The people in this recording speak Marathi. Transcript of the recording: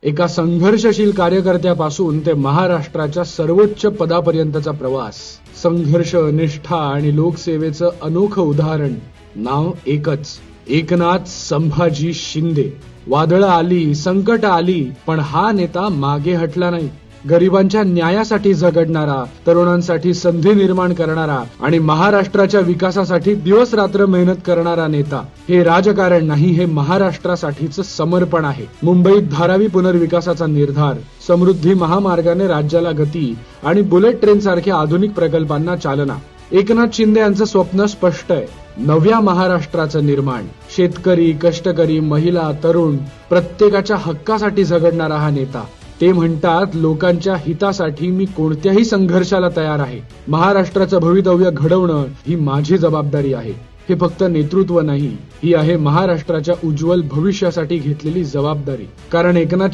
एका संघर्षशील कार्यकर्त्यापासून ते महाराष्ट्राच्या सर्वोच्च पदापर्यंतचा प्रवास, संघर्ष, निष्ठा आणि लोकसेवेचं अनोखं उदाहरण. नाव एकच, एकनाथ संभाजी शिंदे. वादळं आली, संकट आली, पण हा नेता मागे हटला नाही. गरिबांच्या न्यायासाठी झगडणारा, तरुणांसाठी संधी निर्माण करणारा आणि महाराष्ट्राच्या विकासासाठी दिवस रात्र मेहनत करणारा नेता. हे राजकारण नाही, हे महाराष्ट्रासाठीचं समर्पण आहे. मुंबईत धारावी पुनर्विकासाचा निर्धार, समृद्धी महामार्गाने राज्याला गती आणि बुलेट ट्रेन सारख्या आधुनिक प्रकल्पांना चालना. एकनाथ शिंदे यांचं स्वप्न स्पष्ट आहे. नव्या महाराष्ट्राचं निर्माण. शेतकरी, कष्टकरी, महिला, तरुण, प्रत्येकाच्या हक्कासाठी झगडणारा हा नेता. ते म्हणतात, लोकांच्या हितासाठी मी कोणत्याही संघर्षाला तयार आहे. महाराष्ट्राचं भवितव्य घडवणं ही माझी जबाबदारी आहे. हे फक्त नेतृत्व नाही, ही आहे महाराष्ट्राच्या उज्ज्वल भविष्यासाठी घेतलेली जबाबदारी. कारण एकनाथ